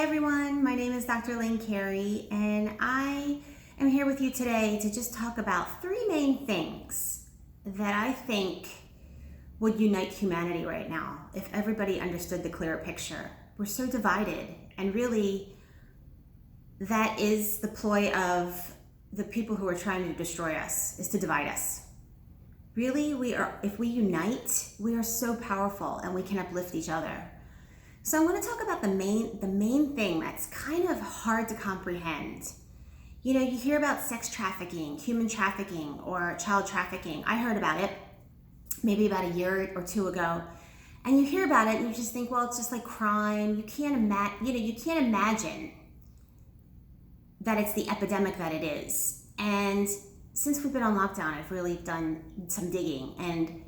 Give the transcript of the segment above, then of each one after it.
everyone, my name is Dr. Lynn Carey, and I am here with you today to just talk about three main things that I think would unite humanity right now if everybody understood the clearer picture. We're so divided, and really that is the ploy of the people who are trying to destroy us, is to divide us. Really, if we unite, we are so powerful and we can uplift each other. So I'm going to talk about the main thing that's kind of hard to comprehend. You know, you hear about sex trafficking, human trafficking, or child trafficking. I heard about it maybe about a year or two ago. And you hear about it and you just think, well, it's just like crime. You can't imagine that it's the epidemic that it is. And since we've been on lockdown, I've really done some digging, and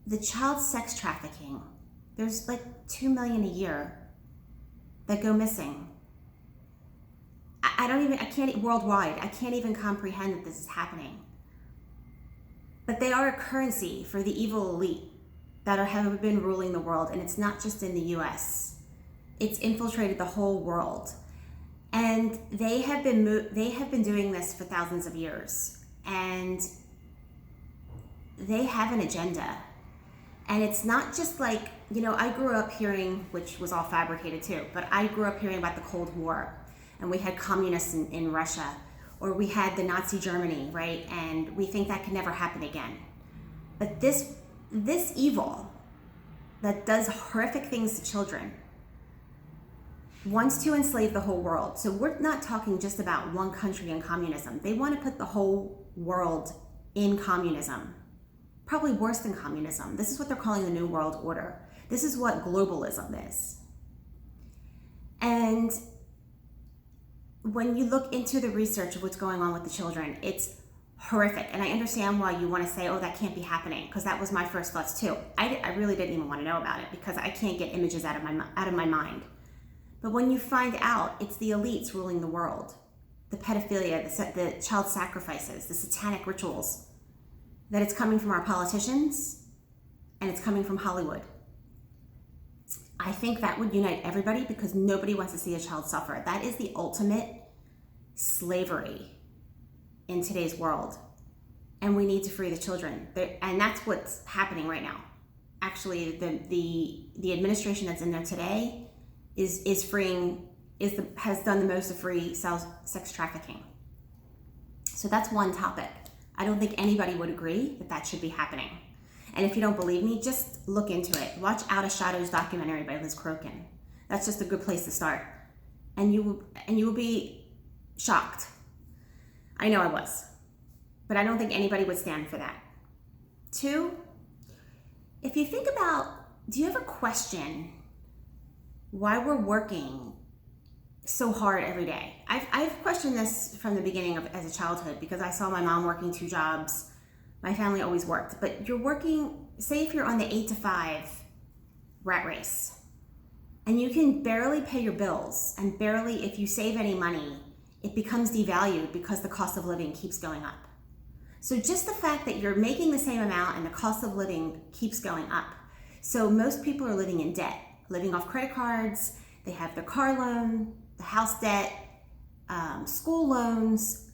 the child sex trafficking, there's like 2 million a year that go missing. Worldwide, I can't even comprehend that this is happening. But they are a currency for the evil elite that have been ruling the world, and it's not just in the US. It's infiltrated the whole world. And they have been doing this for thousands of years, and they have an agenda. And it's not just like, I grew up hearing, which was all fabricated too, but I grew up hearing about the Cold War, and we had communists in Russia, or we had the Nazi Germany, right? And we think that can never happen again. But this evil that does horrific things to children wants to enslave the whole world. So we're not talking just about one country in communism. They want to put the whole world in communism. Probably worse than communism. This is what they're calling the New World Order. This is what globalism is. And when you look into the research of what's going on with the children, it's horrific. And I understand why you want to say, oh, that can't be happening, because that was my first thoughts too. I really didn't even want to know about it because I can't get images out of my mind. But when you find out it's the elites ruling the world, the pedophilia, the child sacrifices, the satanic rituals, that it's coming from our politicians and it's coming from Hollywood, I think that would unite everybody, because nobody wants to see a child suffer. That is the ultimate slavery in today's world. And we need to free the children. And that's what's happening right now. Actually, the administration that's in there today has done the most to free sex trafficking. So that's one topic. I don't think anybody would agree that should be happening. And if you don't believe me, just look into it. Watch Out of Shadows documentary by Liz Crokin. That's just a good place to start. And you will be shocked. I know I was. But I don't think anybody would stand for that. 2, if you think about, do you ever question why we're working so hard every day? I've questioned this from the beginning as a childhood, because I saw my mom working 2 jobs. My family always worked. But you're working, say if you're on the 8 to 5 rat race, and you can barely pay your bills, and barely, if you save any money, it becomes devalued because the cost of living keeps going up. So just the fact that you're making the same amount and the cost of living keeps going up. So most people are living in debt, living off credit cards. They have their car loan, the house debt, school loans.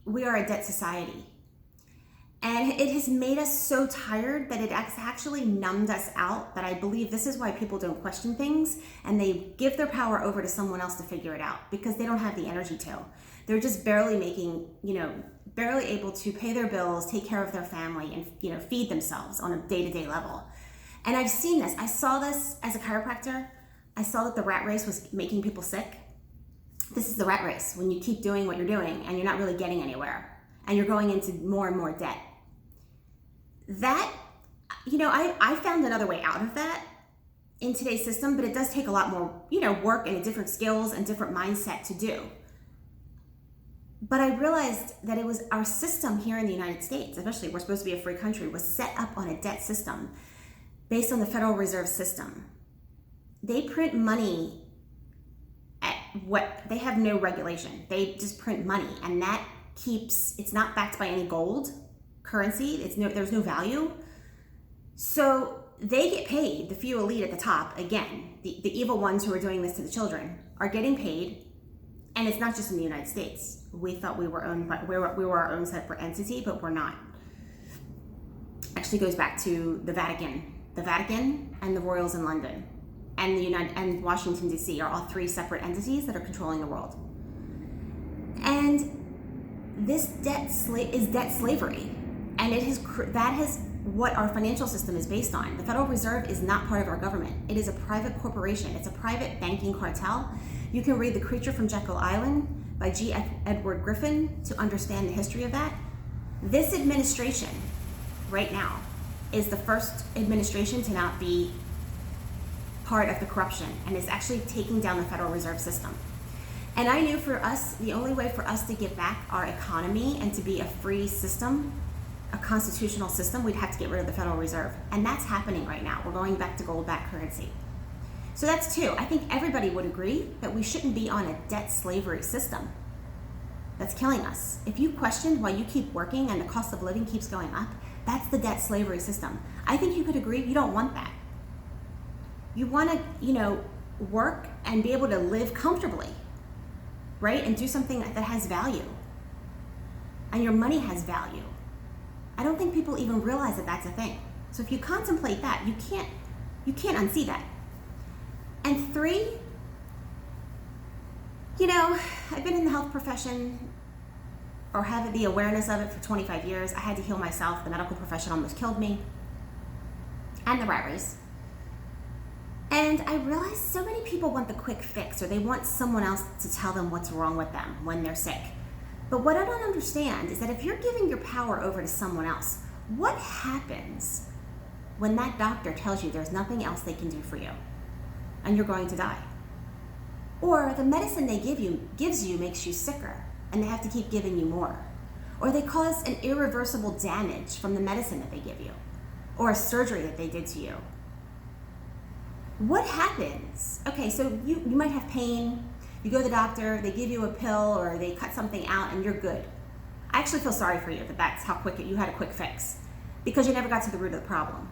We are a debt society. And it has made us so tired that it has actually numbed us out, that I believe this is why people don't question things, and they give their power over to someone else to figure it out, because they don't have the energy to. They're just barely barely able to pay their bills, take care of their family, and feed themselves on a day-to-day level. And I've seen this. I saw this as a chiropractor. I saw that the rat race was making people sick. This is the rat race, when you keep doing what you're doing and you're not really getting anywhere, and you're going into more and more debt. That, I found another way out of that in today's system, but it does take a lot more, work and different skills and different mindset to do. But I realized that it was our system here in the United States, especially, we're supposed to be a free country, was set up on a debt system based on the Federal Reserve System. They print money they have no regulation. They just print money, and that it's not backed by any gold currency. There's no value. So they get paid, the few elite at the top, again, the evil ones who are doing this to the children are getting paid, and it's not just in the United States. We thought we were owned by, we were our own separate entity, but we're not. Actually goes back to the Vatican. The Vatican and the royals in London and Washington, D.C. are all three separate entities that are controlling the world. And this is debt slavery. And that is what our financial system is based on. The Federal Reserve is not part of our government. It is a private corporation. It's a private banking cartel. You can read The Creature from Jekyll Island by G. Edward Griffin to understand the history of that. This administration right now is the first administration to not be part of the corruption and is actually taking down the Federal Reserve System. And I knew for us, the only way for us to get back our economy and to be a free system, a constitutional system, we'd have to get rid of the Federal Reserve. And that's happening right now. We're going back to gold-backed currency. So that's two. I think everybody would agree that we shouldn't be on a debt slavery system that's killing us. If you question why you keep working and the cost of living keeps going up, that's the debt slavery system. I think you could agree you don't want that. You want to, work and be able to live comfortably, right? And do something that has value. And your money has value. I don't think people even realize that that's a thing. So if you contemplate that, you can't unsee that. And three, I've been in the health profession or have the awareness of it for 25 years. I had to heal myself. The medical profession almost killed me. And the rat race. And I realized so many people want the quick fix, or they want someone else to tell them what's wrong with them when they're sick. But what I don't understand is that if you're giving your power over to someone else, what happens when that doctor tells you there's nothing else they can do for you and you're going to die? Or the medicine they gives you makes you sicker and they have to keep giving you more. Or they cause an irreversible damage from the medicine that they give you or a surgery that they did to you. What happens? Okay, so you might have pain. You go to the doctor, they give you a pill or they cut something out and you're good. I actually feel sorry for you that that's how quick you had a quick fix because you never got to the root of the problem.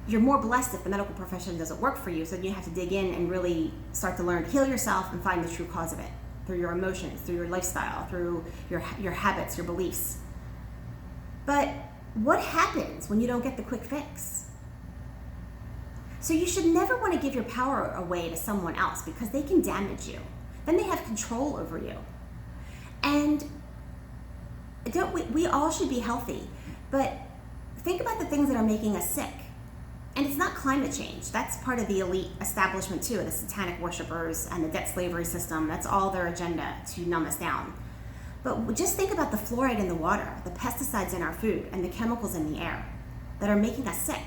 You're more blessed if the medical profession doesn't work for you, so you have to dig in and really start to learn to heal yourself and find the true cause of it through your emotions, through your lifestyle, through your habits, your beliefs. But what happens when you don't get the quick fix? So you should never want to give your power away to someone else because they can damage you. Then they have control over you. And we all should be healthy, but think about the things that are making us sick. And it's not climate change. That's part of the elite establishment too, the satanic worshipers and the debt slavery system. That's all their agenda to numb us down. But just think about the fluoride in the water, the pesticides in our food, and the chemicals in the air that are making us sick.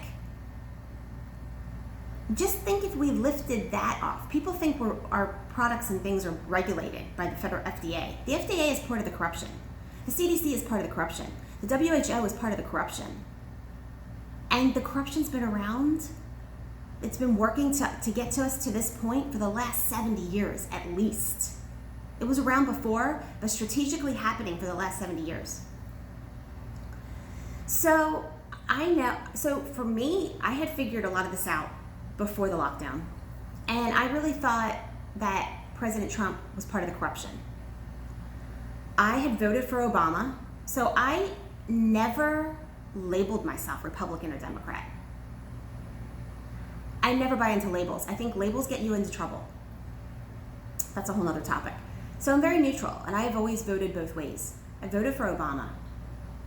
Just think if we lifted that off. People think our products and things are regulated by the federal FDA. The FDA is part of the corruption. The CDC is part of the corruption. The WHO is part of the corruption. And the corruption's been around. It's been working to get to us to this point for the last 70 years at least. It was around before, but strategically happening for the last 70 years. So for me, I had figured a lot of this out before the lockdown. And I really thought that President Trump was part of the corruption. I had voted for Obama, so I never labeled myself Republican or Democrat. I never buy into labels. I think labels get you into trouble. That's a whole other topic. So I'm very neutral, and I have always voted both ways. I voted for Obama,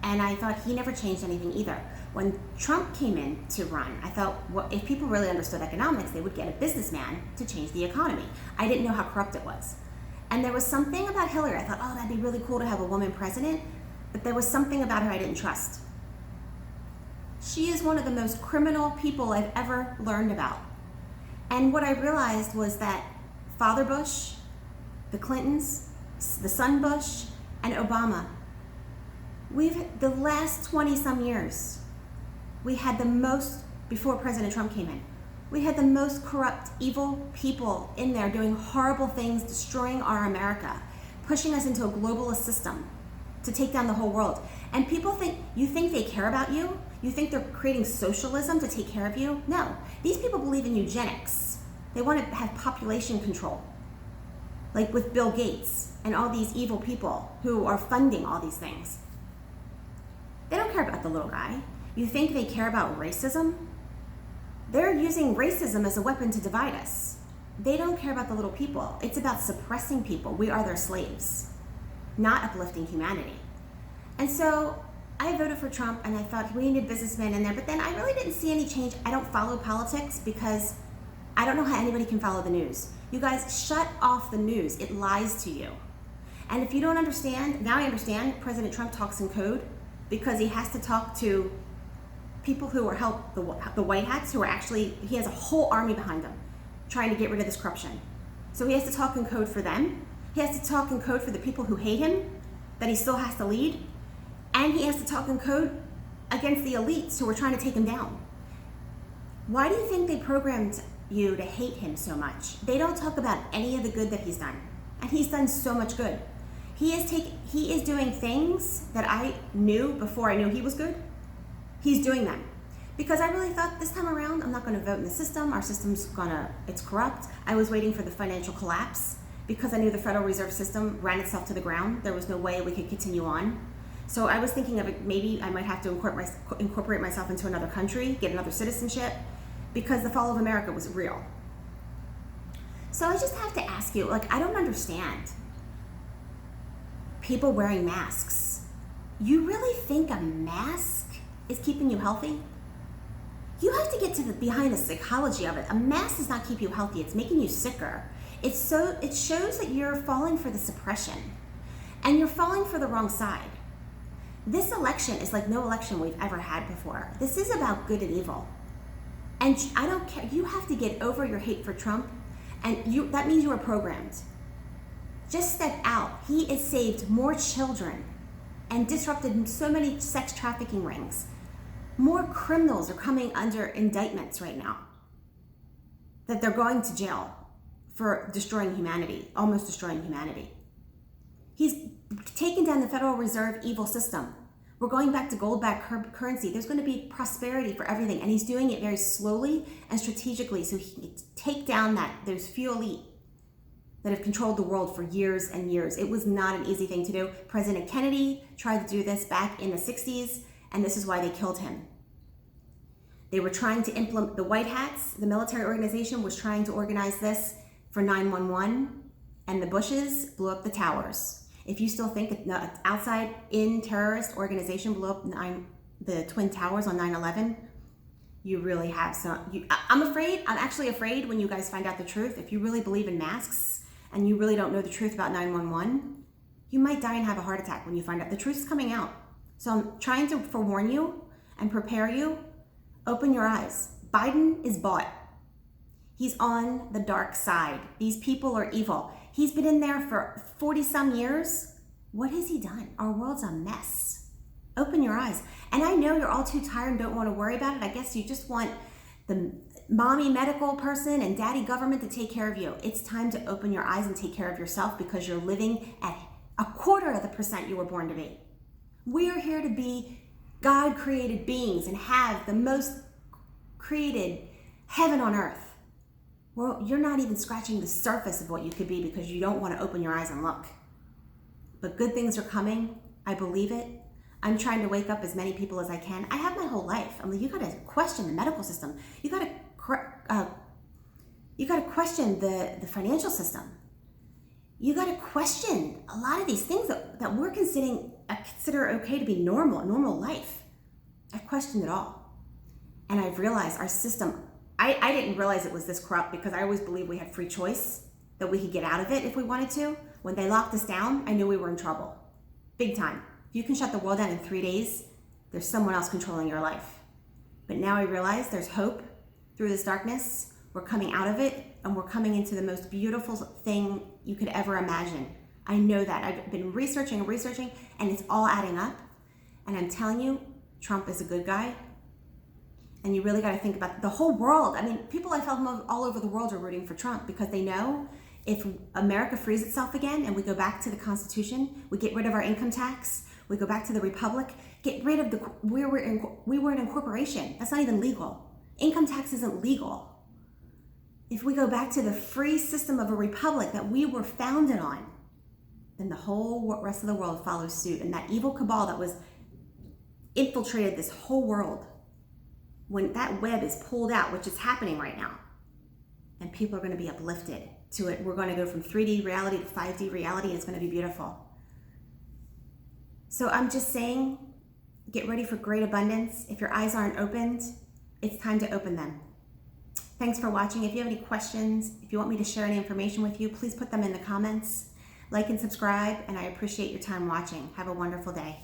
and I thought he never changed anything either. When Trump came in to run, I thought, well, if people really understood economics, they would get a businessman to change the economy. I didn't know how corrupt it was. And there was something about Hillary. I thought, oh, that'd be really cool to have a woman president. But there was something about her I didn't trust. She is one of the most criminal people I've ever learned about. And what I realized was that Father Bush, the Clintons, the son Bush, and Obama, the last 20 some years, we had the most, before President Trump came in, we had the most corrupt, evil people in there doing horrible things, destroying our America, pushing us into a globalist system to take down the whole world. And people think they care about you? You think they're creating socialism to take care of you? No. These people believe in eugenics. They want to have population control, like with Bill Gates and all these evil people who are funding all these things. They don't care about the little guy. You think they care about racism? They're using racism as a weapon to divide us. They don't care about the little people. It's about suppressing people. We are their slaves, not uplifting humanity. And so I voted for Trump, and I thought we needed businessmen in there, but then I really didn't see any change. I don't follow politics because I don't know how anybody can follow the news. You guys, shut off the news. It lies to you. And if you don't understand, now I understand President Trump talks in code because he has to talk to people who are the white hats, who are actually, he has a whole army behind him trying to get rid of this corruption. So he has to talk in code for them. He has to talk in code for the people who hate him, that he still has to lead. And he has to talk in code against the elites who are trying to take him down. Why do you think they programmed you to hate him so much? They don't talk about any of the good that he's done. And he's done so much good. He is doing things that I knew before I knew he was good. He's doing them. Because I really thought this time around, I'm not going to vote in the system. Our system's it's corrupt. I was waiting for the financial collapse because I knew the Federal Reserve System ran itself to the ground. There was no way we could continue on. So I was thinking of it, maybe I might have to incorporate myself into another country, get another citizenship, because the fall of America was real. So I just have to ask you, I don't understand people wearing masks. You really think a mask is keeping you healthy? You have to get to behind the psychology of it. A mask does not keep you healthy. It's making you sicker. It shows that you're falling for the suppression, and you're falling for the wrong side. This election is like no election we've ever had before. This is about good and evil. And I don't care. You have to get over your hate for Trump, and that means you are programmed. Just step out. He has saved more children and disrupted so many sex trafficking rings. More criminals are coming under indictments right now that they're going to jail for destroying humanity, almost destroying humanity. He's taken down the Federal Reserve evil system. We're going back to gold-backed currency. There's going to be prosperity for everything, and he's doing it very slowly and strategically so he can take down those few elite that have controlled the world for years and years. It was not an easy thing to do. President Kennedy tried to do this back in the 60s, and this is why they killed him. They were trying to implement, the White Hats, the military organization, was trying to organize this for 9/11, and the Bushes blew up the towers. If you still think an outside-in terrorist organization blew up the Twin Towers on 9/11, you really have I'm actually afraid when you guys find out the truth. If you really believe in masks and you really don't know the truth about 911, you might die and have a heart attack when you find out. The truth is coming out. So I'm trying to forewarn you and prepare you. Open your eyes. Biden is bought. He's on the dark side. These people are evil. He's been in there for 40 some years. What has he done? Our world's a mess. Open your eyes. And I know you're all too tired and don't want to worry about it. I guess you just want the mommy medical person and daddy government to take care of you. It's time to open your eyes and take care of yourself because you're living at 0.25% you were born to be. We are here to be God-created beings and have the most created heaven on earth. Well, you're not even scratching the surface of what you could be because you don't want to open your eyes and look. But good things are coming. I believe it. I'm trying to wake up as many people as I can. I have my whole life. I'm like, you got to question the medical system. You got to question the financial system. You got to question a lot of these things that we're consider okay to be normal life. I've questioned it all. And I've realized our system, I didn't realize it was this corrupt because I always believed we had free choice, that we could get out of it if we wanted to. When they locked us down, I knew we were in trouble. Big time. If you can shut the world down in 3 days, there's someone else controlling your life. But now I realize there's hope through this darkness. We're coming out of it, and we're coming into the most beautiful thing you could ever imagine. I know that. I've been researching, and it's all adding up. And I'm telling you, Trump is a good guy. And you really got to think about the whole world. I mean, people I felt all over the world are rooting for Trump because they know if America frees itself again and we go back to the Constitution, we get rid of our income tax, we go back to the Republic, Get rid of we were an incorporation. That's not even legal. Income tax isn't legal. If we go back to the free system of a republic that we were founded on, then the whole rest of the world follows suit. And that evil cabal that was infiltrated this whole world, when that web is pulled out, which is happening right now, and people are going to be uplifted to it. We're going to go from 3D reality to 5D reality, and it's going to be beautiful. So I'm just saying, get ready for great abundance. If your eyes aren't opened, it's time to open them. Thanks for watching. If you have any questions, if you want me to share any information with you, please put them in the comments. Like and subscribe, and I appreciate your time watching. Have a wonderful day.